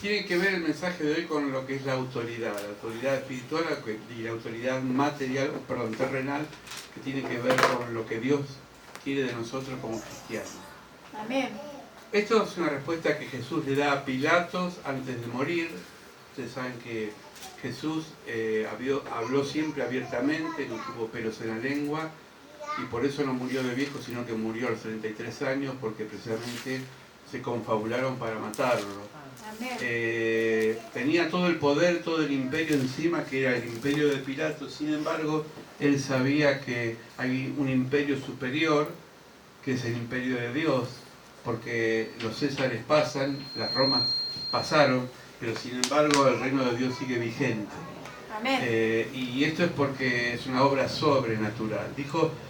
tiene que ver el mensaje de hoy con lo que es la autoridad espiritual y la autoridad material, perdón, terrenal, que tiene que ver con lo que Dios quiere de nosotros como cristianos. Amén. Esto es una respuesta que Jesús le da a Pilatos antes de morir. Ustedes saben que Jesús habló siempre abiertamente, no tuvo pelos en la lengua, y por eso no murió de viejo, sino que murió a los 33 años, porque precisamente se confabularon para matarlo. Tenía todo el poder, todo el imperio encima, que era el imperio de Pilatos. Sin embargo, él sabía que hay un imperio superior, que es el imperio de Dios, porque los Césares pasan, las Romas pasaron, pero sin embargo el reino de Dios sigue vigente. Amén. Y esto es porque es una obra sobrenatural.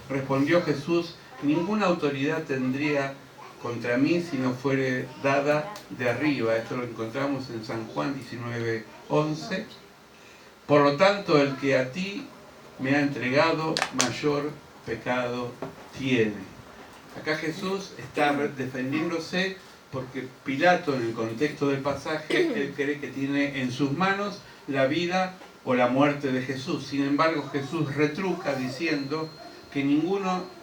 Respondió Jesús: ninguna autoridad tendría contra mí si no fuere dada de arriba. Esto lo encontramos en San Juan 19:11. Por lo tanto, el que a ti me ha entregado, mayor pecado tiene. Acá Jesús está defendiéndose porque Pilato, en el contexto del pasaje, él cree que tiene en sus manos la vida o la muerte de Jesús. Sin embargo, Jesús retruca diciendo que ninguno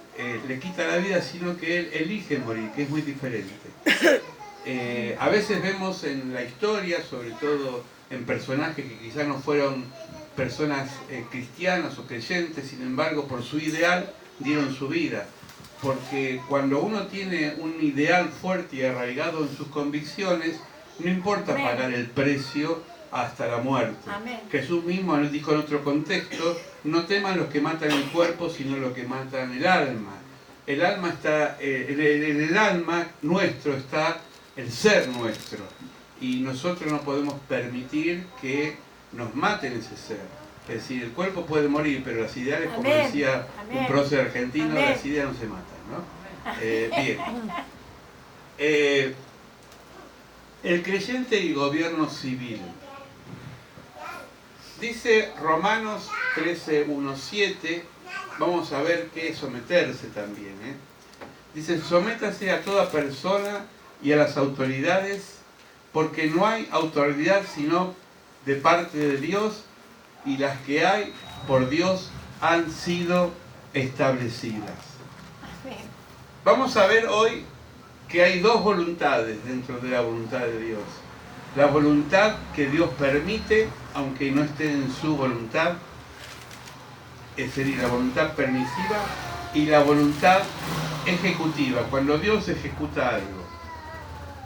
le quita la vida, sino que él elige morir, que es muy diferente. A veces vemos en la historia, sobre todo en personajes que quizás no fueron personas cristianas o creyentes, sin embargo, por su ideal dieron su vida. Porque cuando uno tiene un ideal fuerte y arraigado en sus convicciones, no importa pagar el precio hasta la muerte. Amén. Jesús mismo nos dijo en otro contexto: no teman los que matan el cuerpo, sino los que matan el alma. El alma está, en el alma nuestro está el ser nuestro. Y nosotros no podemos permitir que nos maten ese ser. Es decir, el cuerpo puede morir, pero las ideales, como Amén. decía Amén. un prócer argentino, Amén. las ideas no se matan, ¿no? Bien. El creyente y gobierno civil. Dice Romanos 13:1-7, vamos a ver qué es someterse también. Dice: sométase a toda persona y a las autoridades, porque no hay autoridad sino de parte de Dios, y las que hay por Dios han sido establecidas. Vamos a ver hoy que hay dos voluntades dentro de la voluntad de Dios. La voluntad que Dios permite, aunque no esté en su voluntad, es decir, la voluntad permisiva, y la voluntad ejecutiva, cuando Dios ejecuta algo.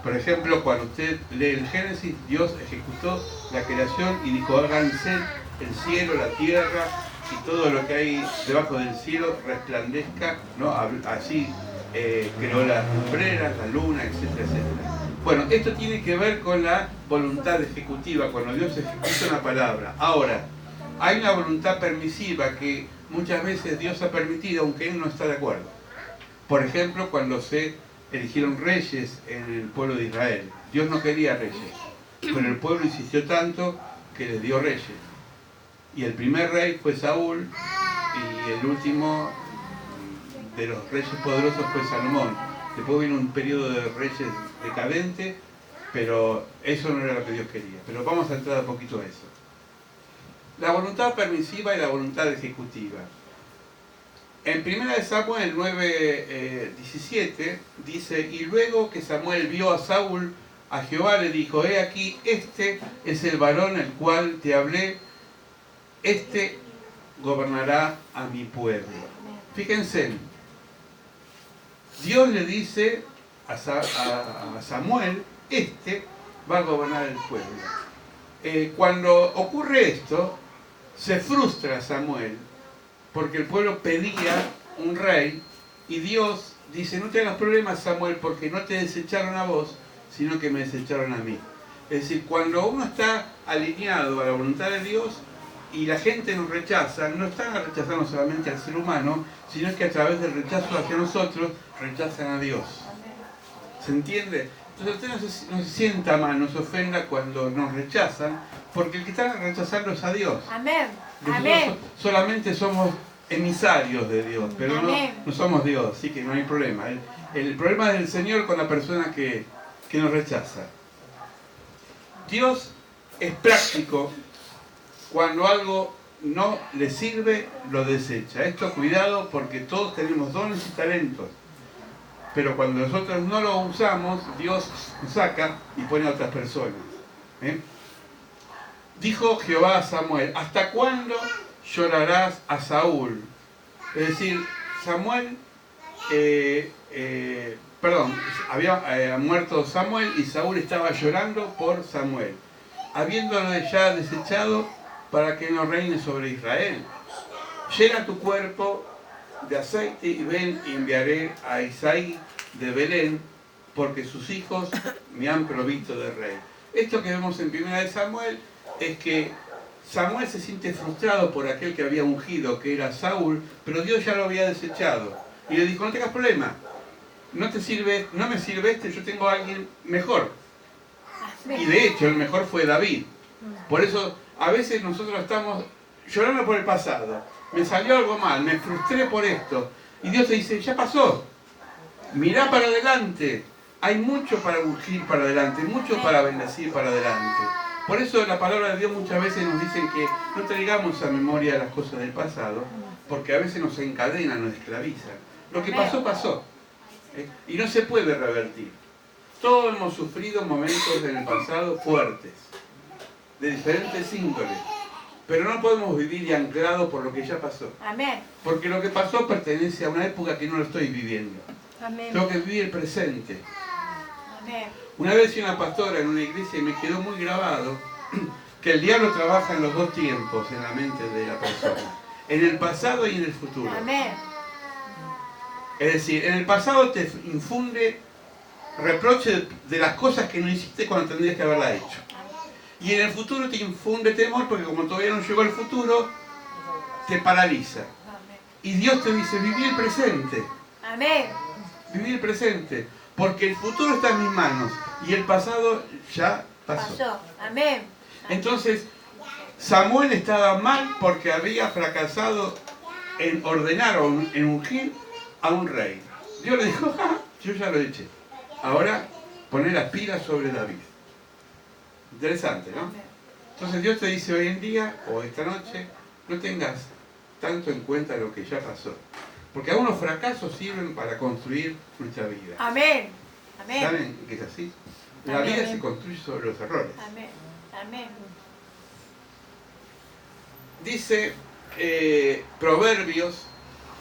Por ejemplo, cuando usted lee el Génesis, Dios ejecutó la creación y dijo: háganse el cielo, la tierra y todo lo que hay debajo del cielo resplandezca, ¿no? Así creó las lumbreras, la luna, etcétera, etcétera. Bueno, esto tiene que ver con la voluntad ejecutiva, cuando Dios ejecuta una palabra. Ahora, hay una voluntad permisiva que muchas veces Dios ha permitido, aunque Él no está de acuerdo. Por ejemplo, cuando se eligieron reyes en el pueblo de Israel. Dios no quería reyes, pero el pueblo insistió tanto que les dio reyes. Y el primer rey fue Saúl, y el último de los reyes poderosos fue Salomón. Después vino un periodo de reyes decadente, pero eso no era lo que Dios quería. Pero vamos a entrar un poquito a eso. La voluntad permisiva y la voluntad ejecutiva. En 1 Samuel 9:17 dice: y luego que Samuel vio a Saúl, a Jehová le dijo: he aquí, este es el varón el cual te hablé, este gobernará a mi pueblo. Fíjense, Dios le dice a Samuel: este va a gobernar el pueblo. Cuando ocurre esto, se frustra Samuel, porque el pueblo pedía un rey, y Dios dice: no te hagas problemas, Samuel, porque no te desecharon a vos, sino que me desecharon a mí. Es decir, cuando uno está alineado a la voluntad de Dios y la gente nos rechaza, no están rechazando solamente al ser humano, sino que a través del rechazo hacia nosotros, rechazan a Dios. ¿Se entiende? Entonces usted no se sienta mal, no se ofenda cuando nos rechazan, porque el que está rechazando es a Dios. Amén. Nosotros Amén. solamente somos emisarios de Dios, pero no somos Dios, así que no hay problema. El problema es del Señor con la persona que nos rechaza. Dios es práctico. Cuando algo no le sirve, lo desecha. Esto cuidado porque todos tenemos dones y talentos. Pero cuando nosotros no lo usamos, Dios saca y pone a otras personas. Dijo Jehová a Samuel, ¿hasta cuándo llorarás a Saúl? Es decir, Samuel, había muerto Samuel y Saúl estaba llorando por Samuel, habiéndolo ya desechado para que no reine sobre Israel. Llena tu cuerpo de aceite y ven y enviaré a Isaí de Belén, porque sus hijos me han provisto de rey. Esto que vemos en 1 de Samuel es que Samuel se siente frustrado por aquel que había ungido, que era Saúl, pero Dios ya lo había desechado. Y le dijo, no tengas problema, no me sirve este, yo tengo a alguien mejor. Y de hecho el mejor fue David. Por eso a veces nosotros estamos llorando por el pasado. Me salió algo mal, me frustré por esto. Y Dios te dice, ya pasó. Mirá para adelante. Hay mucho para ungir para adelante, mucho para bendecir para adelante. Por eso la palabra de Dios muchas veces nos dice que no traigamos a memoria las cosas del pasado, porque a veces nos encadenan, nos esclavizan. Lo que pasó, pasó. Y no se puede revertir. Todos hemos sufrido momentos en el pasado fuertes, de diferentes índoles. Pero no podemos vivir y anclados por lo que ya pasó. Amén. Porque lo que pasó pertenece a una época que no lo estoy viviendo. Amén. Tengo que vivir el presente. Amén. Una vez fui una pastora en una iglesia y me quedó muy grabado que el diablo trabaja en los dos tiempos en la mente de la persona. En el pasado y en el futuro. Amén. Es decir, en el pasado te infunde reproche de las cosas que no hiciste cuando tendrías que haberla hecho. Y en el futuro te infunde temor porque como todavía no llegó el futuro, te paraliza. Y Dios te dice, viví el presente. Amén. Viví el presente. Porque el futuro está en mis manos y el pasado ya pasó. Amén. Entonces, Samuel estaba mal porque había fracasado en ordenar o en ungir a un rey. Dios le dijo, yo ya lo eché. Ahora poné las pilas sobre David. Interesante, ¿no? Entonces Dios te dice hoy en día, o esta noche, no tengas tanto en cuenta lo que ya pasó. Porque algunos fracasos sirven para construir nuestra vida. Amén. Amén. ¿Saben que es así? La Amén. vida se construye sobre los errores. Amén. Amén. Dice Proverbios,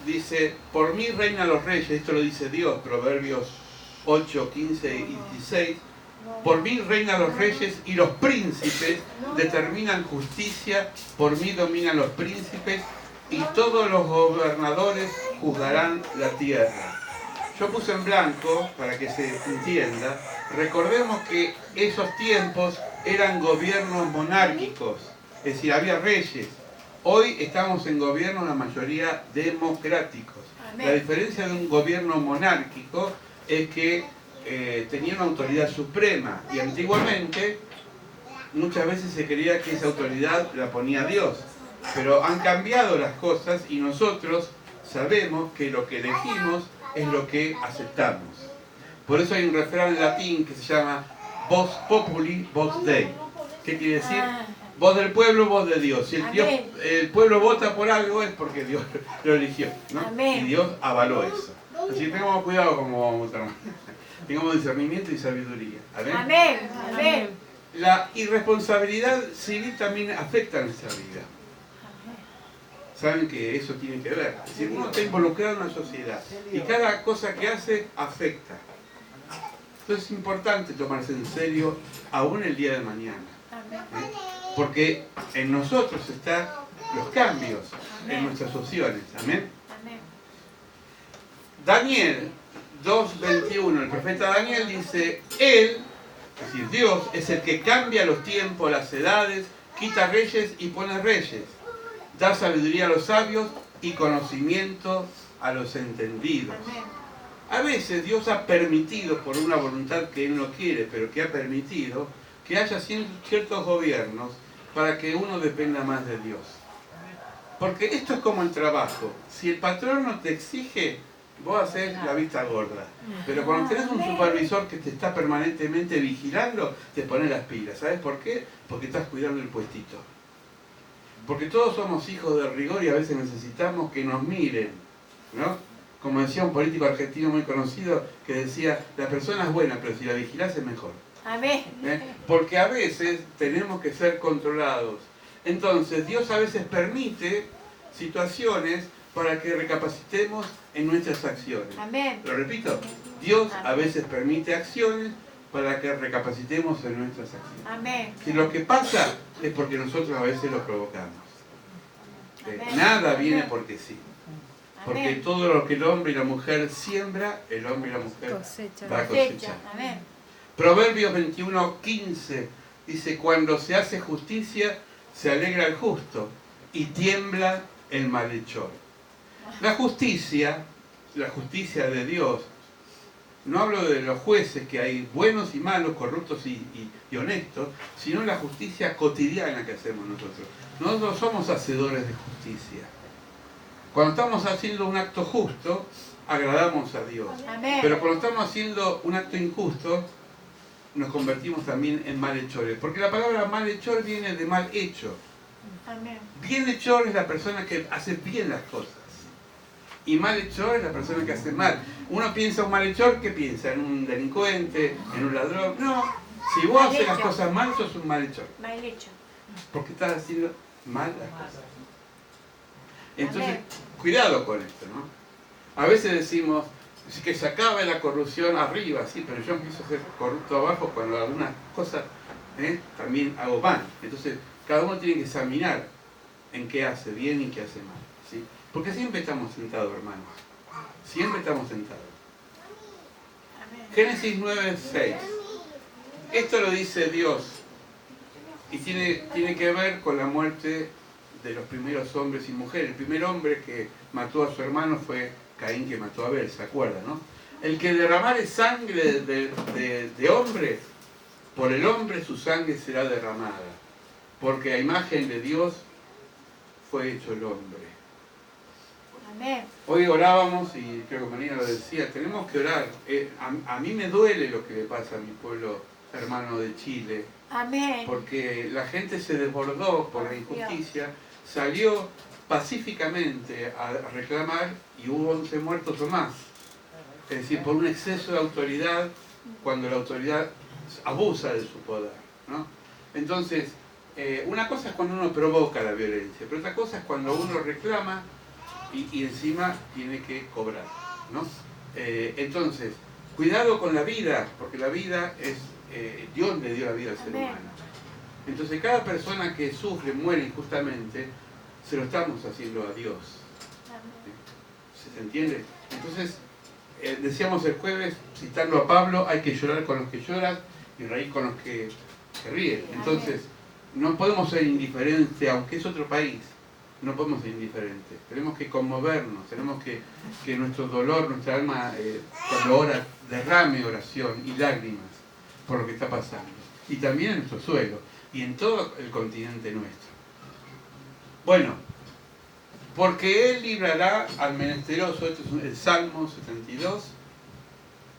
dice, por mí reinan los reyes, esto lo dice Dios, Proverbios 8, 15 y 16. Por mí reinan los reyes y los príncipes determinan justicia, por mí dominan los príncipes y todos los gobernadores juzgarán la tierra. Yo puse en blanco, para que se entienda, recordemos que esos tiempos eran gobiernos monárquicos, es decir, había reyes. Hoy estamos en gobiernos la mayoría democráticos. Amén. La diferencia de un gobierno monárquico es que tenía una autoridad suprema y antiguamente muchas veces se creía que esa autoridad la ponía Dios, pero han cambiado las cosas y nosotros sabemos que lo que elegimos es lo que aceptamos. Por eso hay un refrán en latín que se llama Vox Populi, Vox Dei. ¿Qué quiere decir? Voz del pueblo, voz de Dios. Si el pueblo vota por algo es porque Dios lo eligió, ¿no? Amén. Y Dios avaló eso. Así que tengamos cuidado como vamos a votar. Tengamos discernimiento y sabiduría. ¿Amén? Amén. Amén. La irresponsabilidad civil también afecta a nuestra vida. Saben que eso tiene que ver. Es decir, uno está involucrado en una sociedad y cada cosa que hace afecta. Entonces es importante tomarse en serio aún el día de mañana. Porque en nosotros están los cambios en nuestras opciones. Amén. Amén. Daniel 2:21, el profeta Daniel dice, Él, es decir, Dios, es el que cambia los tiempos, las edades, quita reyes y pone reyes, da sabiduría a los sabios y conocimiento a los entendidos. Amén. A veces Dios ha permitido, por una voluntad que Él no quiere, pero que ha permitido, que haya ciertos gobiernos para que uno dependa más de Dios. Porque esto es como el trabajo. Si el patrón no te exige, vos haces la vista gorda. Pero cuando tenés un supervisor que te está permanentemente vigilando, te pones las pilas. ¿Sabes por qué? Porque estás cuidando el puestito. Porque todos somos hijos de rigor y a veces necesitamos que nos miren, ¿no? Como decía un político argentino muy conocido, que decía, la persona es buena, pero si la vigilás es mejor. Amén. Porque a veces tenemos que ser controlados. Entonces, Dios a veces permite situaciones para que recapacitemos en nuestras acciones. Amén. Lo repito, Dios a veces permite acciones para que recapacitemos en nuestras acciones. Amén. Si lo que pasa es porque nosotros a veces lo provocamos. Amén. Nada viene porque sí. Porque Amén. todo lo que el hombre y la mujer siembra, el hombre y la mujer va a cosechar. Amén. Proverbios 21:15 dice, cuando se hace justicia, se alegra el justo y tiembla el malhechor. La justicia de Dios, no hablo de los jueces, que hay buenos y malos, corruptos y honestos, sino la justicia cotidiana que hacemos nosotros. Nosotros somos hacedores de justicia. Cuando estamos haciendo un acto justo, agradamos a Dios. Amén. Pero cuando estamos haciendo un acto injusto, nos convertimos también en malhechores. Porque la palabra malhechor viene de mal hecho. Amén. Bienhechor es la persona que hace bien las cosas. Y malhechor es la persona que hace mal. Uno piensa un malhechor, ¿qué piensa? ¿En un delincuente? ¿En un ladrón? No. Si vos haces las cosas mal, sos un malhechor. Mal hecho. Porque estás haciendo mal las cosas. Entonces, Amén. cuidado con esto, ¿no? A veces decimos que se acabe la corrupción arriba, sí, pero yo empiezo a ser corrupto abajo cuando algunas cosas también hago mal. Entonces, cada uno tiene que examinar en qué hace bien y qué hace mal, ¿sí? Porque siempre estamos tentados, hermanos. Siempre estamos tentados. Amén. Génesis 9:6. Esto lo dice Dios. Y tiene que ver con la muerte de los primeros hombres y mujeres. El primer hombre que mató a su hermano fue Caín, que mató a Abel, ¿se acuerdan, no? El que derramare sangre de hombre, por el hombre su sangre será derramada. Porque a imagen de Dios fue hecho el hombre. Amén. Hoy orábamos, y creo que Marina lo decía, tenemos que orar. A mí me duele lo que le pasa a mi pueblo hermano de Chile, Amén. porque la gente se desbordó por la injusticia, salió pacíficamente a reclamar y hubo 11 muertos o más. Es decir, por un exceso de autoridad, cuando la autoridad abusa de su poder, ¿no? Entonces, una cosa es cuando uno provoca la violencia, pero otra cosa es cuando uno reclama y encima tiene que cobrar, ¿no? Entonces, cuidado con la vida, porque la vida es, Dios le dio la vida al ser humano. Entonces, cada persona que sufre, muere injustamente, se lo estamos haciendo a Dios. ¿Se entiende? Entonces, decíamos el jueves, citando a Pablo, hay que llorar con los que lloran y reír con los que se ríen. Entonces, no podemos ser indiferentes, aunque es otro país, no podemos ser indiferentes. Tenemos que conmovernos, tenemos que nuestro dolor, nuestra alma, cuando ora, derrame oración y lágrimas por lo que está pasando. Y también en nuestro suelo y en todo el continente nuestro. Bueno, porque Él librará al menesteroso, esto es el Salmo 72,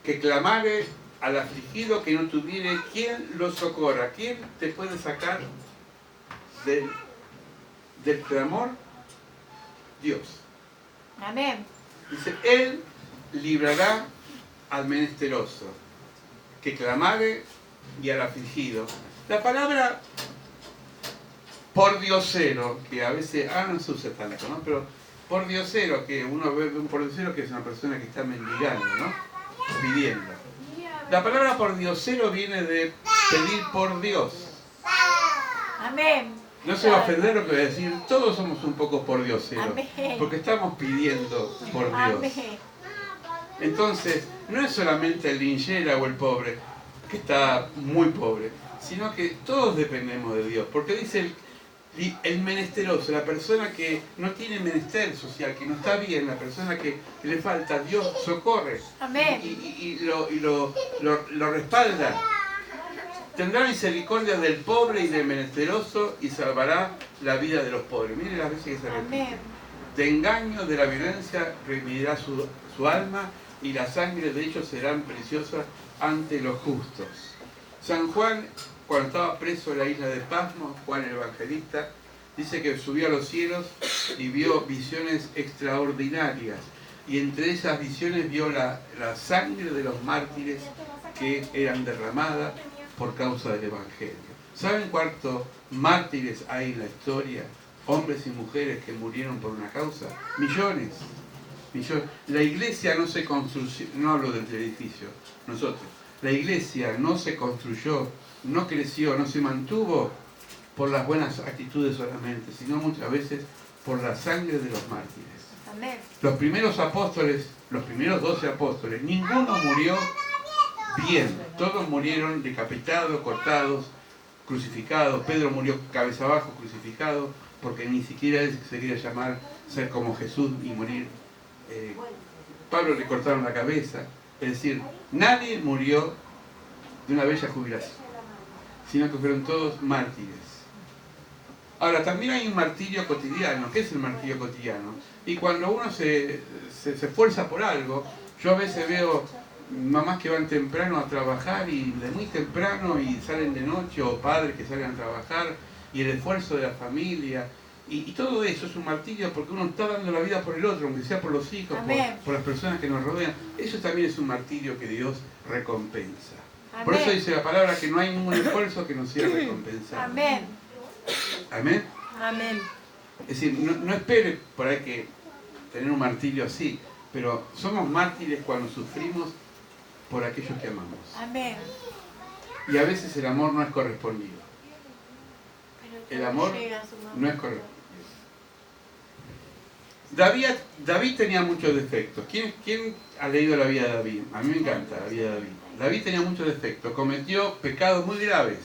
que clamare al afligido que no tuviere quien lo socorra. ¿Quién te puede sacar del clamor? Dios. Amén. Dice, Él librará al menesteroso, que clamare y al afligido. La palabra pordiosero, que a veces, no se usa tanto, ¿no? Pero pordiosero, que uno ve un pordiosero que es una persona que está mendigando, ¿no? Pidiendo. La palabra pordiosero viene de pedir por Dios. Amén. No se va a ofender lo que voy a decir, todos somos un poco pordioseros, Amén. porque estamos pidiendo por Dios. Amén. Entonces, no es solamente el linchera o el pobre, que está muy pobre, sino que todos dependemos de Dios, porque dice el menesteroso, la persona que no tiene menester social, que no está bien, la persona que le falta, Dios socorre. Amén. Y lo respalda. Tendrá misericordia del pobre y del menesteroso y salvará la vida de los pobres. Miren las veces que se repite. Amén. De engaño, de la violencia, remitirá su su alma, y la sangre de ellos serán preciosas ante los justos. San Juan, cuando estaba preso en la isla de Patmos, Juan el Evangelista, dice que subió a los cielos y vio visiones extraordinarias. Y entre esas visiones vio la sangre de los mártires que eran derramadas por causa del Evangelio. ¿Saben cuántos mártires hay en la historia? Hombres y mujeres que murieron por una causa. Millones. La iglesia no se construyó, no hablo del edificio, nosotros. La iglesia no se construyó, no creció, no se mantuvo por las buenas actitudes solamente, sino muchas veces por la sangre de los mártires. Amén. Los primeros apóstoles, los primeros 12 apóstoles, ninguno murió bien. Todos murieron decapitados, cortados, crucificados. Pedro murió cabeza abajo, crucificado, porque ni siquiera él se quería llamar ser como Jesús y morir. Pablo le cortaron la cabeza. Es decir, nadie murió de una bella jubilación, sino que fueron todos mártires. Ahora, también hay un martirio cotidiano. ¿Qué es el martirio cotidiano? Y cuando uno se esfuerza por algo, yo a veces veo mamás que van temprano a trabajar y de muy temprano y salen de noche, o padres que salen a trabajar, y el esfuerzo de la familia, y todo eso es un martirio porque uno está dando la vida por el otro, aunque sea por los hijos, por las personas que nos rodean. Eso también es un martirio que Dios recompensa. Amén. Por eso dice la palabra que no hay ningún esfuerzo que no sea recompensado. Amén. Amén. Amén. Es decir, no espere por ahí que tener un martirio así, pero somos mártires cuando sufrimos por aquellos que amamos. Amén. Y a veces el amor no es correspondido. El amor no es correspondido. David tenía muchos defectos. ¿Quién ha leído la vida de David? A mí me encanta la vida de David. David tenía muchos defectos, cometió pecados muy graves,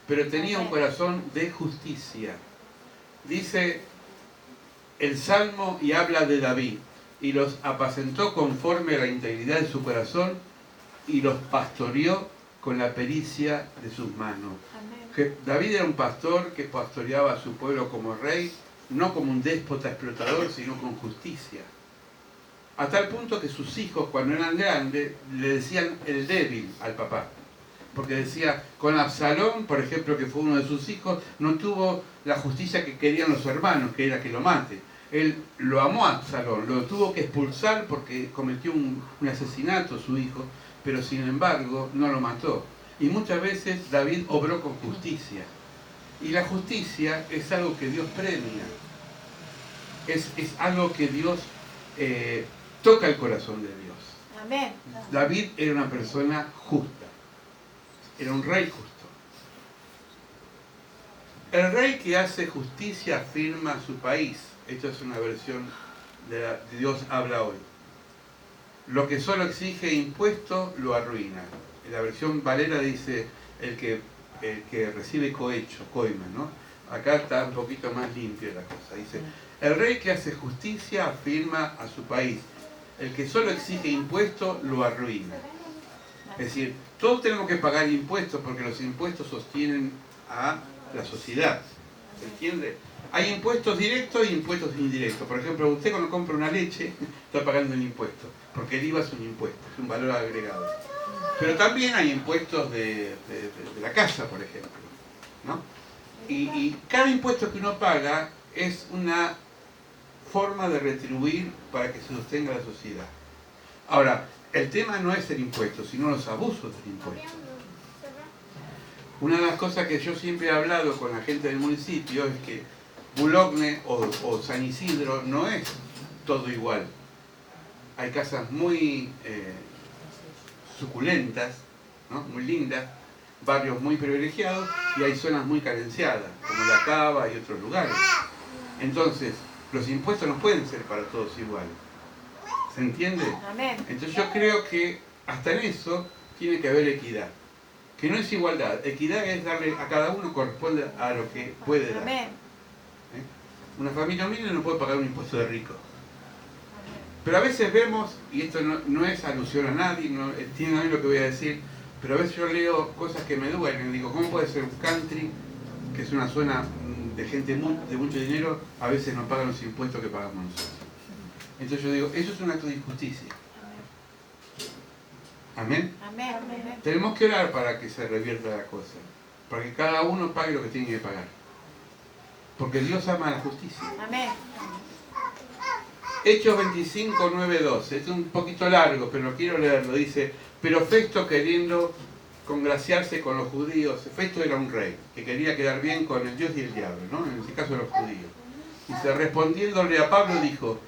pero tenía un corazón de justicia. Dice el Salmo y habla de David, y los apacentó conforme a la integridad de su corazón, y los pastoreó con la pericia de sus manos. David era un pastor que pastoreaba a su pueblo como rey, no como un déspota explotador, sino con justicia. A tal punto que sus hijos, cuando eran grandes, le decían el débil al papá. Porque decía, con Absalón, por ejemplo, que fue uno de sus hijos, no tuvo la justicia que querían los hermanos, que era que lo mate. Él lo amó a Absalón, lo tuvo que expulsar porque cometió un asesinato su hijo, pero sin embargo no lo mató. Y muchas veces David obró con justicia. Y la justicia es algo que Dios premia. Es algo que Dios toca el corazón de Dios. Amén. David era una persona justa. Era un rey justo. El rey que hace justicia afirma a su país. Esta es una versión de Dios habla hoy. Lo que solo exige impuesto lo arruina. En la versión Valera dice el que recibe cohecho, coima, ¿no? Acá está un poquito más limpia la cosa. Dice, el rey que hace justicia afirma a su país. El que solo exige impuesto lo arruina. Es decir, todos tenemos que pagar impuestos porque los impuestos sostienen a la sociedad. ¿Se entiende? Hay impuestos directos e impuestos indirectos. Por ejemplo, usted cuando compra una leche está pagando un impuesto, porque el IVA es un impuesto, es un valor agregado. Pero también hay impuestos de la casa, por ejemplo, ¿no? Y cada impuesto que uno paga es una forma de retribuir para que se sostenga la sociedad. Ahora, el tema no es el impuesto, sino los abusos del impuesto. Una de las cosas que yo siempre he hablado con la gente del municipio es que Boulogne o San Isidro no es todo igual. Hay casas muy suculentas, ¿no? Muy lindas, barrios muy privilegiados, y hay zonas muy carenciadas, como La Cava y otros lugares. Entonces, los impuestos no pueden ser para todos iguales. ¿Se entiende? Amén. Entonces yo creo que hasta en eso tiene que haber equidad. Que no es igualdad. Equidad es darle a cada uno corresponde a lo que puede dar. Amén. Una familia humilde no puede pagar un impuesto de rico. Pero a veces vemos, y esto no es alusión a nadie, no entienden a mí lo que voy a decir, pero a veces yo leo cosas que me duelen y digo, ¿cómo puede ser un country, que es una zona de gente de mucho dinero, a veces no pagan los impuestos que pagamos nosotros? Entonces yo digo, eso es un acto de injusticia. Amén. Amén. Amén. Tenemos que orar para que se revierta la cosa, para que cada uno pague lo que tiene que pagar. Porque Dios ama la justicia. Amén. Hechos 25, 9, 12. Es un poquito largo, pero quiero leerlo. Dice, pero Festo, queriendo congraciarse con los judíos, Festo era un rey que quería quedar bien con el Dios y el diablo, ¿no? En este caso los judíos. Dice, respondiéndole a Pablo, dijo,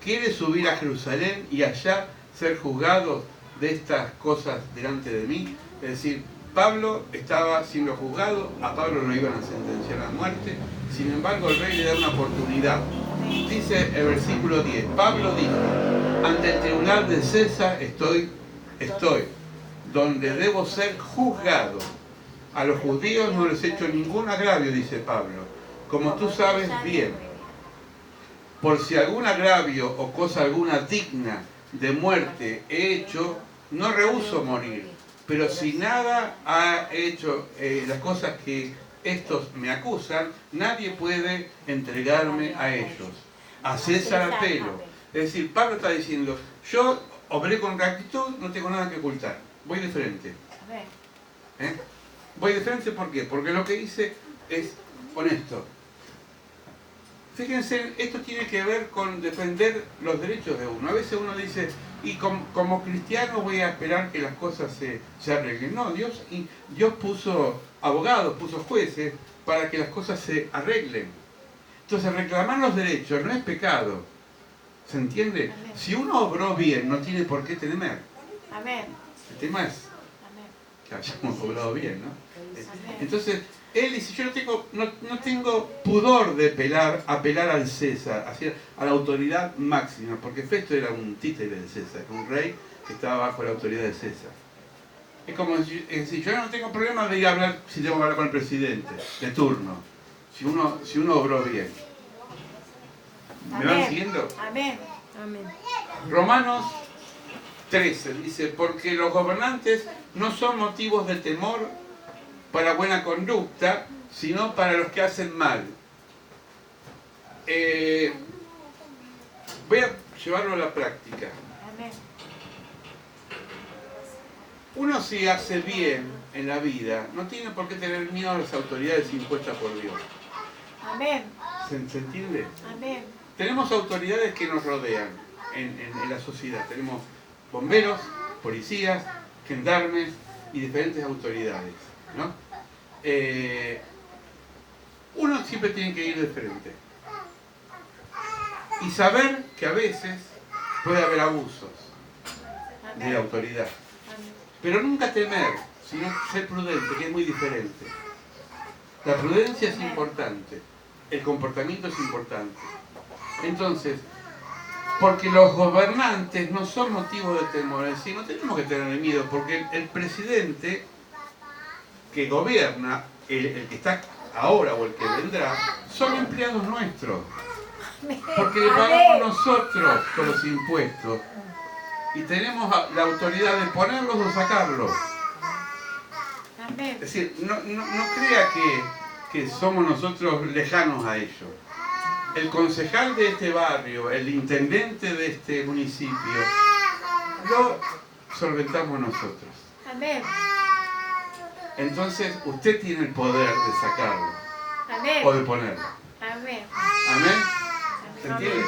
¿quieres subir a Jerusalén y allá ser juzgado de estas cosas delante de mí? Es decir, Pablo estaba siendo juzgado, a Pablo lo iban a sentenciar a muerte, sin embargo el rey le da una oportunidad. Dice el versículo 10, Pablo dijo, ante el tribunal de César estoy, donde debo ser juzgado. A los judíos no les he hecho ningún agravio, dice Pablo, como tú sabes bien. Por si algún agravio o cosa alguna digna de muerte he hecho, no rehúso morir. Pero si nada ha hecho las cosas que estos me acusan, nadie puede entregarme a ellos. A César apelo. Es decir, Pablo está diciendo, yo obré con rectitud, no tengo nada que ocultar. Voy de frente. ¿Eh? Voy de frente, ¿por qué? Porque lo que hice es honesto. Fíjense, esto tiene que ver con defender los derechos de uno. A veces uno dice, y como cristiano voy a esperar que las cosas se arreglen. No, Dios puso abogados, puso jueces para que las cosas se arreglen. Entonces reclamar los derechos no es pecado. ¿Se entiende? Amén. Si uno obró bien, no tiene por qué temer. Amén. El tema es Amén. que hayamos obrado bien, ¿no? Amén. Entonces, él dice, yo no tengo pudor de apelar al César, a la autoridad máxima, porque Festo era un títere de César, un rey que estaba bajo la autoridad de César. Es como decir, yo no tengo problema de ir a hablar, si tengo que hablar con el presidente, de turno, si uno obró bien. ¿Me van siguiendo? Amén. Amén. Romanos 13 dice, porque los gobernantes no son motivos de temor para buena conducta, sino para los que hacen mal. Voy a llevarlo a la práctica. Amén. Uno si hace bien en la vida, no tiene por qué tener miedo a las autoridades impuestas por Dios. Amén. ¿Se entiende? Amén. Tenemos autoridades que nos rodean en la sociedad. Tenemos bomberos, policías, gendarmes y diferentes autoridades, ¿no? Uno siempre tiene que ir de frente y saber que a veces puede haber abusos de la autoridad, pero nunca temer, sino ser prudente, que es muy diferente. La prudencia es importante, el comportamiento es importante. Entonces, porque los gobernantes no son motivo de temor, es decir, no tenemos que tener miedo, porque el presidente que gobierna, el que está ahora o el que vendrá, son empleados nuestros. Porque le pagamos nosotros con los impuestos. Y tenemos la autoridad de ponerlos o sacarlos. Es decir, no crea que somos nosotros lejanos a ellos. El concejal de este barrio, el intendente de este municipio, lo solventamos nosotros. Amén. Entonces, usted tiene el poder de sacarlo Amén. o de ponerlo. Amén. ¿Amén? ¿Se entiende?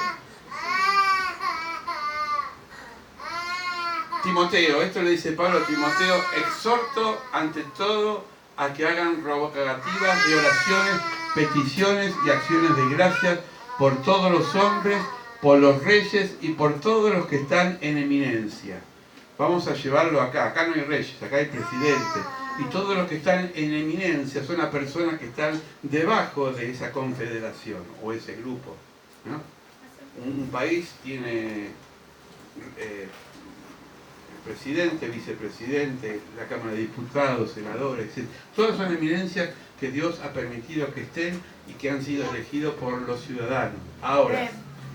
Timoteo, esto le dice Pablo a Timoteo, exhorto ante todo a que hagan rogativas de oraciones, peticiones y acciones de gracias por todos los hombres, por los reyes y por todos los que están en eminencia. Vamos a llevarlo acá. Acá no hay reyes, acá hay presidente. Y todos los que están en eminencia son las personas que están debajo de esa confederación o ese grupo, ¿no? Un país tiene presidente, vicepresidente, la Cámara de Diputados, senadores, etc. Todas son eminencias que Dios ha permitido que estén y que han sido elegidos por los ciudadanos. Ahora,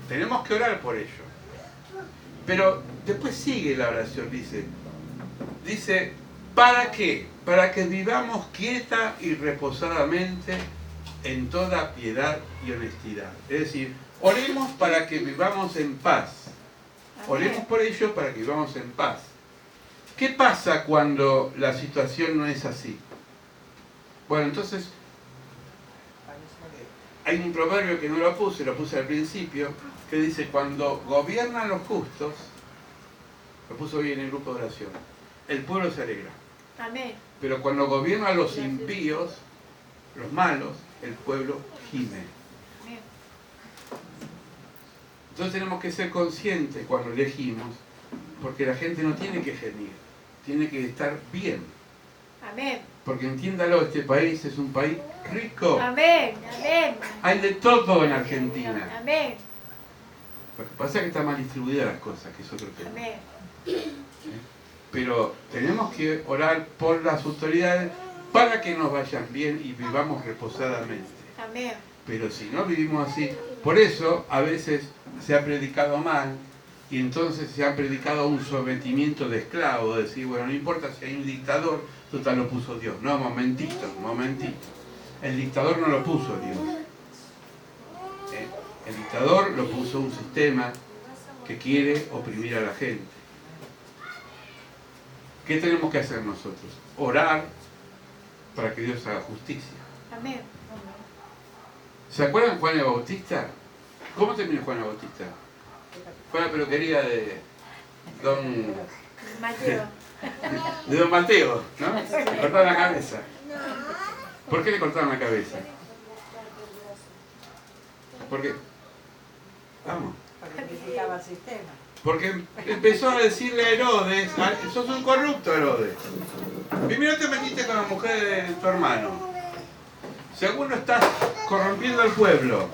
tenemos que orar por ellos. Pero después sigue la oración, dice, ¿para qué? Para que vivamos quieta y reposadamente en toda piedad y honestidad. Es decir, oremos para que vivamos en paz, Oremos por ellos para que vivamos en paz. ¿Qué pasa cuando la situación no es así? Bueno, entonces, hay un proverbio que no lo puse al principio, que dice, cuando gobiernan los justos, lo puso hoy en el grupo de oración, el pueblo se alegra. Amén. Pero cuando gobiernan los impíos, los malos, el pueblo gime. Amén. Entonces tenemos que ser conscientes cuando elegimos, porque la gente no tiene que gemir, tiene que estar bien. Amén. Porque entiéndalo, este país es un país rico. Amén. Amén. Hay de todo en Argentina. Amén. Lo que pasa es que están mal distribuidas las cosas, que es otro tema. Amén. Pero tenemos que orar por las autoridades para que nos vayan bien y vivamos reposadamente. Amén. Pero si no vivimos así, por eso a veces se ha predicado mal y entonces se ha predicado un sometimiento de esclavo, decir, bueno, no importa si hay un dictador, total lo puso Dios. No, momentito. El dictador no lo puso Dios. El dictador lo puso un sistema que quiere oprimir a la gente. ¿Qué tenemos que hacer nosotros? Orar para que Dios haga justicia. Amén. ¿Se acuerdan Juan el Bautista? ¿Cómo terminó Juan el Bautista? Fue a la peluquería de don Mateo. Mateo, ¿no? Le cortaron la cabeza. ¿Por qué le cortaron la cabeza? ¿Por qué? Vamos. Porque criticaba el sistema. Porque empezó a decirle a Herodes, sos un corrupto, Herodes. Primero te metiste con la mujer de tu hermano. Segundo, estás corrompiendo al pueblo.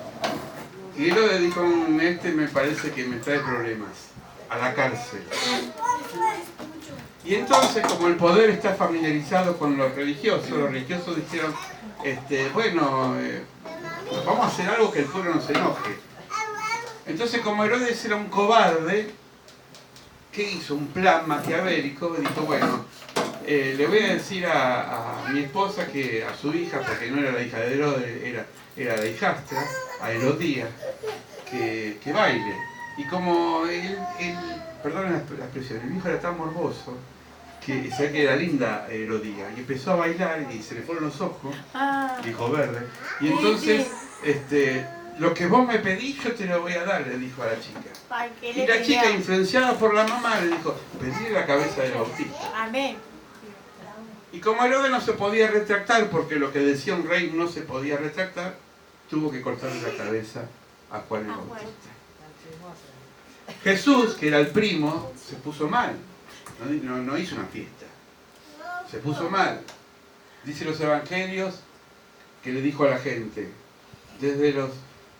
Y Herodes dijo, este me parece que me trae problemas. A la cárcel. Y entonces, como el poder está familiarizado con los religiosos dijeron, bueno, vamos a hacer algo que el pueblo no se enoje. Entonces, como Herodes era un cobarde, ¿qué hizo? Un plan maquiavélico. Dijo, bueno, le voy a decir a mi esposa, que a su hija, porque no era la hija de Herodes, era la hijastra, a Herodías, que baile. Y como perdón la expresión, el hijo era tan morboso, que se que era linda Herodías, y empezó a bailar y se le fueron los ojos, dijo verde, y entonces, lo que vos me pedís yo te lo voy a dar, le dijo a la chica. Y la chica, influenciada por la mamá, le dijo, pedile la cabeza del Bautista. Amén. Y como Herodes no se podía retractar, porque lo que decía un rey no se podía retractar, tuvo que cortarle la cabeza a Juan el Bautista. Jesús, que era el primo, se puso mal. No hizo una fiesta. Se puso mal. Dice los evangelios que le dijo a la gente, desde los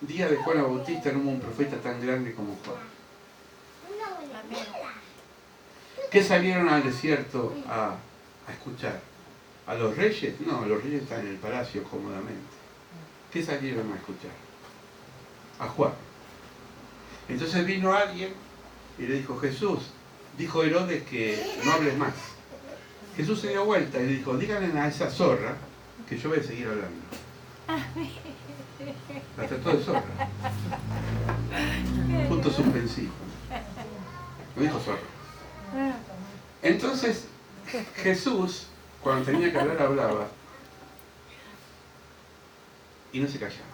días de Juan el Bautista no hubo un profeta tan grande como Juan. Amén. ¿Qué salieron al desierto a escuchar? ¿A los reyes? No, los reyes están en el palacio cómodamente. ¿Qué salieron a escuchar? A Juan. Entonces vino alguien y le dijo, Jesús, dijo Herodes que no hables más. Jesús se dio vuelta y le dijo, díganle a esa zorra que yo voy a seguir hablando. La trató de zorra. Punto suspensivo. No dijo zorra. Entonces Jesús, cuando tenía que hablar, hablaba y no se callaba.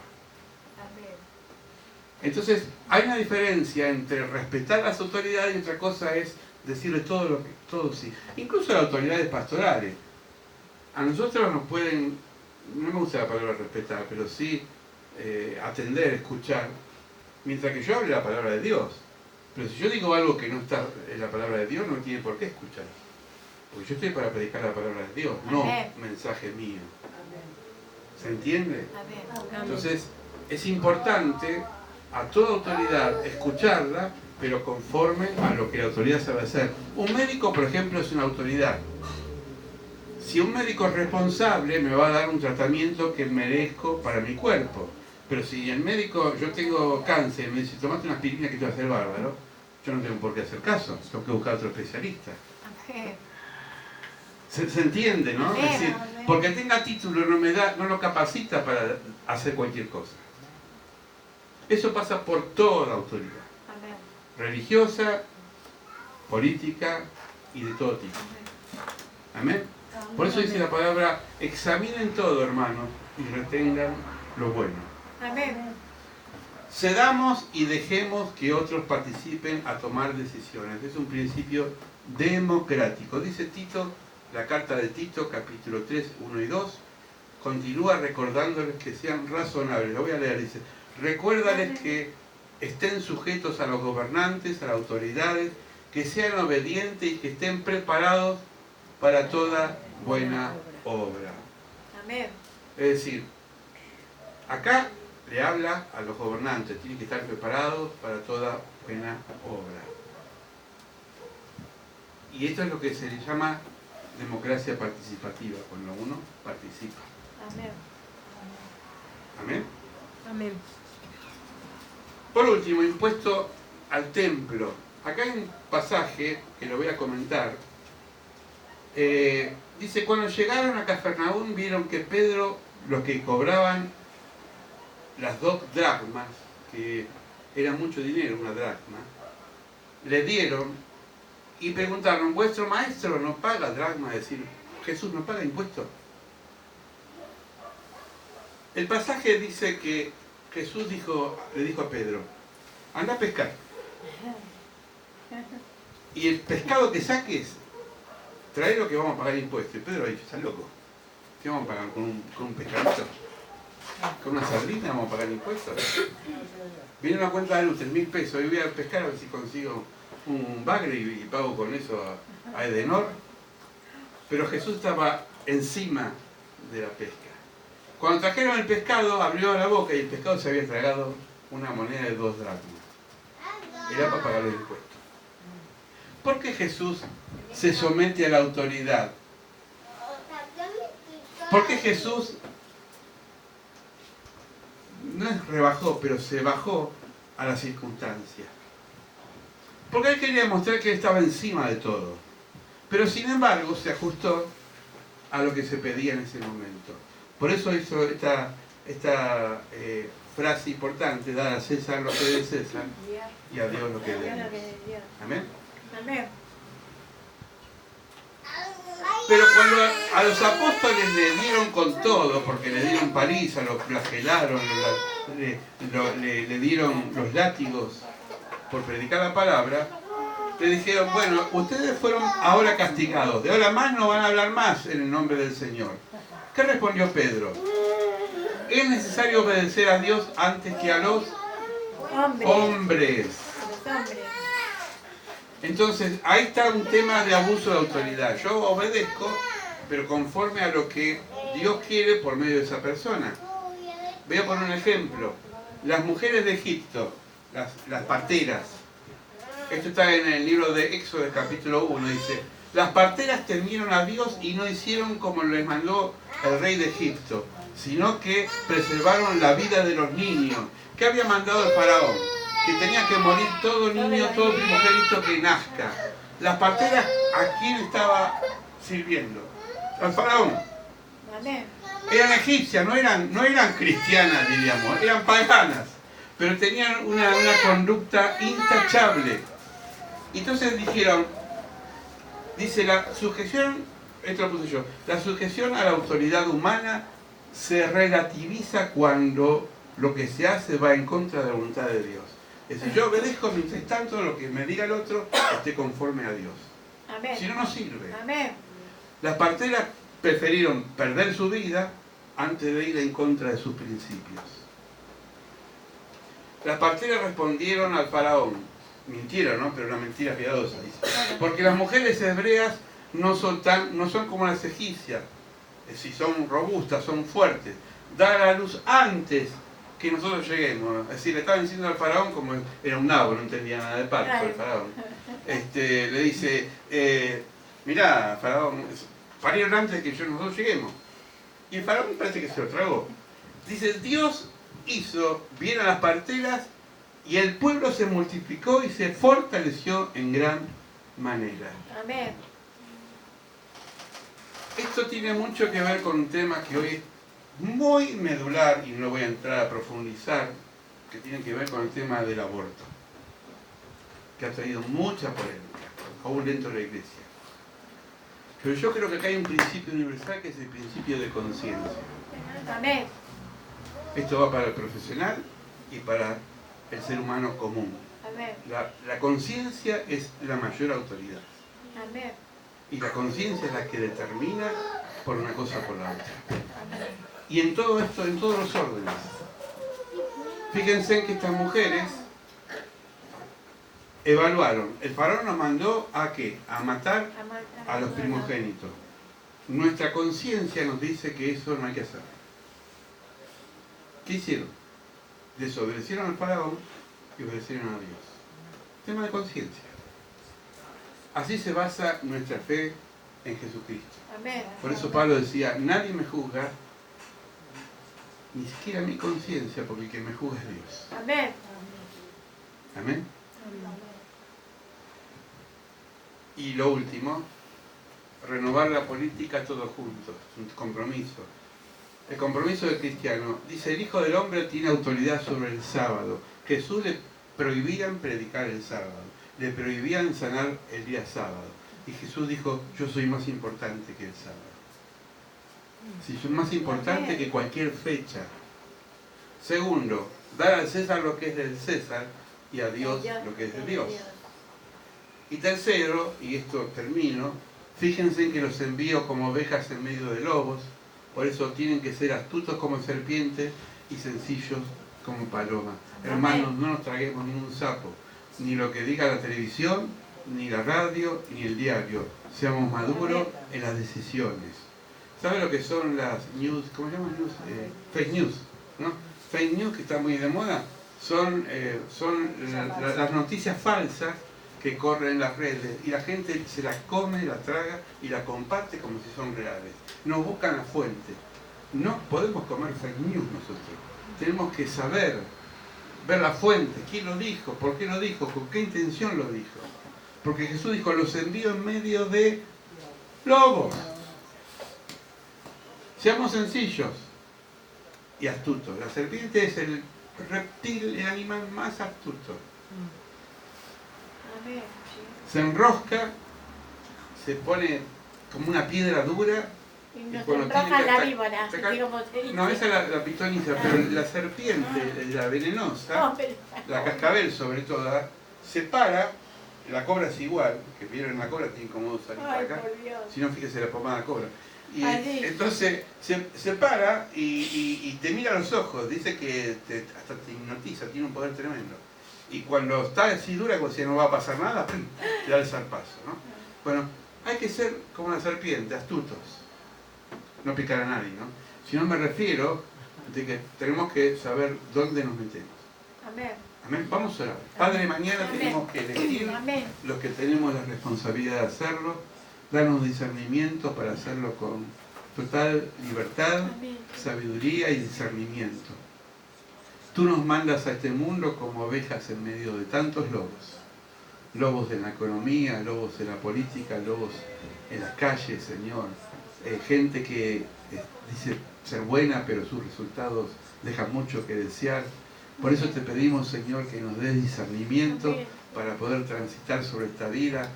Entonces hay una diferencia entre respetar las autoridades y otra cosa es decirles todo sí. Incluso las autoridades pastorales. A nosotros nos pueden, no me gusta la palabra respetar, pero sí atender, escuchar, mientras que yo hable la palabra de Dios. Pero si yo digo algo que no está en la palabra de Dios, no tiene por qué escuchar. Porque yo estoy para predicar la palabra de Dios, no mensaje mío. ¿Se entiende? Entonces, es importante a toda autoridad escucharla, pero conforme a lo que la autoridad sabe hacer. Un médico, por ejemplo, es una autoridad. Si un médico es responsable, me va a dar un tratamiento que merezco para mi cuerpo. Pero si el médico, yo tengo cáncer, me dice, tomate una aspirina que te va a hacer bárbaro, yo no tengo por qué hacer caso, tengo que buscar a otro especialista. Se entiende, ¿no? Es decir, porque tenga título no lo capacita para hacer cualquier cosa. Eso pasa por toda autoridad. Religiosa, política y de todo tipo. Amén. Por eso dice la palabra, examinen todo, hermanos, y retengan lo bueno. Amén. Cedamos y dejemos que otros participen a tomar decisiones. Es un principio democrático. Dice Tito, la carta de Tito, capítulo 3, 1 y 2, continúa recordándoles que sean razonables. Lo voy a leer, dice, recuérdales que estén sujetos a los gobernantes, a las autoridades, que sean obedientes y que estén preparados para toda buena obra. Amén. Es decir, acá le habla a los gobernantes, tienen que estar preparados para toda buena obra. Y esto es lo que se le llama democracia participativa, cuando uno participa. Amén. ¿Amén? Amén. Por último, impuesto al templo. Acá hay un pasaje que lo voy a comentar. Dice, cuando llegaron a Cafarnaúm vieron que Pedro, los que cobraban las 2 dracmas, que era mucho dinero una dracma, le dieron y preguntaron, ¿vuestro maestro no paga dracma? Es decir, Jesús no paga impuestos. El pasaje dice que Jesús le dijo a Pedro, anda a pescar. Y el pescado que saques, trae lo que vamos a pagar impuestos. Y Pedro ha dicho, ¿estás loco? ¿Qué vamos a pagar con un pescadito? ¿Con una sardina vamos a pagar impuestos? Viene una cuenta de luz, 3.000 pesos. Y voy a pescar a ver si consigo un bagre y pago con eso a Edenor. Pero Jesús estaba encima de la pesca. Cuando trajeron el pescado, abrió la boca y el pescado se había tragado una moneda de 2 dracmas. Era para pagar los impuestos. ¿Por qué Jesús se somete a la autoridad? ¿Por qué Jesús no rebajó, pero se bajó a las circunstancias? Porque él quería mostrar que él estaba encima de todo. Pero sin embargo se ajustó a lo que se pedía en ese momento. Por eso hizo esta frase importante, dar a César lo que es de César y a Dios lo que es de Dios. Amén. Amén. Pero cuando a los apóstoles le dieron con todo, porque le dieron paliza, los flagelaron, le dieron los látigos por predicar la palabra, le dijeron, bueno, ustedes fueron ahora castigados, de ahora más no van a hablar más en el nombre del Señor. ¿Qué respondió Pedro? Es necesario obedecer a Dios antes que a los hombres. Entonces, ahí está un tema de abuso de autoridad. Yo obedezco, pero conforme a lo que Dios quiere por medio de esa persona. Voy a poner un ejemplo. Las mujeres de Egipto, las parteras. Esto está en el libro de Éxodo, capítulo 1, dice, las parteras temieron a Dios y no hicieron como les mandó el rey de Egipto, sino que preservaron la vida de los niños. ¿Qué había mandado el faraón? Que tenía que morir todo niño, todo primogénito que nazca. Las parteras, ¿a quién estaba sirviendo? Al faraón. Eran egipcias, no eran cristianas, diríamos, eran paganas, pero tenían una conducta intachable. Entonces dijeron, dice la sujeción, esto lo puse yo, la sujeción a la autoridad humana se relativiza cuando lo que se hace va en contra de la voluntad de Dios. Es decir, yo obedezco mientras tanto lo que me diga el otro esté conforme a Dios. Amén. Si no, no sirve. Amén. Las parteras prefirieron perder su vida antes de ir en contra de sus principios. Las parteras respondieron al faraón, mintieron, ¿no? Pero una mentira piadosa, dice. Porque las mujeres hebreas no son como las egipcias, es decir, son robustas, son fuertes. Dan a la luz antes que nosotros lleguemos. Es decir, le estaban diciendo al faraón, como era un nabo, no entendía nada de parto el faraón. Le dice, mirá, faraón, parieron antes de que nosotros lleguemos. Y el faraón parece que se lo tragó. Dice, Dios hizo bien a las parteras y el pueblo se multiplicó y se fortaleció en gran manera. Amén. Esto tiene mucho que ver con un tema que hoy es muy medular y no voy a entrar a profundizar, que tiene que ver con el tema del aborto, que ha traído mucha polémica. aún dentro de la iglesia. Pero yo creo que acá hay un principio universal que es el principio de conciencia. Amén. Esto va para el profesional y para el ser humano común. Amén. La conciencia es la mayor autoridad. Amén. Y la conciencia es la que determina por una cosa o por la otra. Amén. Y en todo esto, en todos los órdenes. Fíjense que estas mujeres evaluaron. El faraón nos mandó a ¿qué? A matar a los primogénitos. Nuestra conciencia nos dice que eso no hay que hacer. ¿Qué hicieron? Desobedecieron al faraón y obedecieron a Dios. Tema de conciencia. Así se basa nuestra fe en Jesucristo. Amén. Por eso Pablo decía, nadie me juzga, ni siquiera mi conciencia, porque el que me juzga es Dios. Amén. Amén. Y lo último, renovar la política todos juntos, un compromiso. El compromiso del cristiano, dice, el Hijo del Hombre tiene autoridad sobre el sábado. Jesús le prohibían predicar el sábado, le prohibían sanar el día sábado. Y Jesús dijo, yo soy más importante que el sábado. Sí, soy más importante que cualquier fecha. Segundo, dar al César lo que es del César y a Dios lo que es de Dios. Y tercero, y esto termino, fíjense que los envío como ovejas en medio de lobos, por eso tienen que ser astutos como serpientes y sencillos como paloma. Hermanos, no nos traguemos ningún sapo, ni lo que diga la televisión, ni la radio, ni el diario. Seamos maduros en las decisiones. ¿Sabe lo que son las news? ¿Cómo se llaman news? Fake news, ¿no? Fake news, que está muy de moda, son las noticias falsas que corren en las redes y la gente se las come, la traga y la comparte como si son reales. No buscan la fuente. No podemos comer fake news nosotros. Tenemos que saber, ver la fuente, quién lo dijo, por qué lo dijo, con qué intención lo dijo. Porque Jesús dijo, los envío en medio de lobos. Seamos sencillos y astutos. La serpiente es el reptil, el animal más astuto. Amén. Se enrosca, se pone como una piedra dura. Y nos cuando enroja tiene que la víbora. sacar- así como se dice. No, esa es la pitoniza, pero la serpiente, la venenosa, No, pero- la cascabel sobre todo, se para, la cobra es igual, que vieron la cobra, tiene como dos alitas Ay, acá, por Dios. si no fíjese la pomada cobra. Y Allí. entonces se para y te mira a los ojos, dice que hasta te hipnotiza, tiene un poder tremendo. Y cuando está así dura, como si no va a pasar nada, ¡pum!, te da el zarpazo, ¿no? Bueno, hay que ser como la serpiente, astutos. No picar a nadie, ¿no? Si no, me refiero de que tenemos que saber dónde nos metemos. Amén. Amén. Vamos a orar. Padre, mañana Amén. tenemos que elegir Amén. los que tenemos la responsabilidad de hacerlo, darnos discernimiento para hacerlo con total libertad, Amén. sabiduría y discernimiento. Tú nos mandas a este mundo como ovejas en medio de tantos lobos. Lobos en la economía, lobos en la política, lobos en las calles, Señor. Gente que dice ser buena, pero sus resultados dejan mucho que desear. Por eso te pedimos, Señor, que nos des discernimiento para poder transitar sobre esta vida,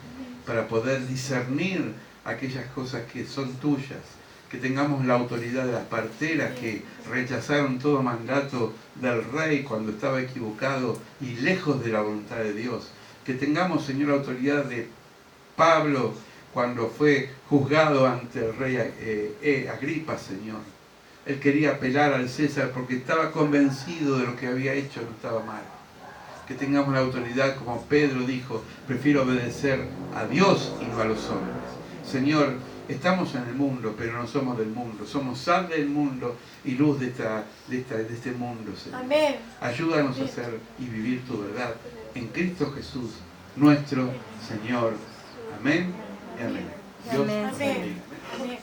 para poder discernir aquellas cosas que son tuyas, que tengamos la autoridad de las parteras que rechazaron todo mandato del rey cuando estaba equivocado y lejos de la voluntad de Dios, que tengamos, Señor, la autoridad de Pablo cuando fue juzgado ante el rey Agripa, Señor. Él quería apelar al César porque estaba convencido de lo que había hecho no estaba mal. Que tengamos la autoridad, como Pedro dijo, prefiero obedecer a Dios y no a los hombres. Señor, estamos en el mundo, pero no somos del mundo. Somos sal del mundo y luz de este mundo, Señor. Amén. Ayúdanos a hacer y vivir tu verdad en Cristo Jesús, nuestro Señor. Amén y amén. Dios Amén. nos bendiga. Amén.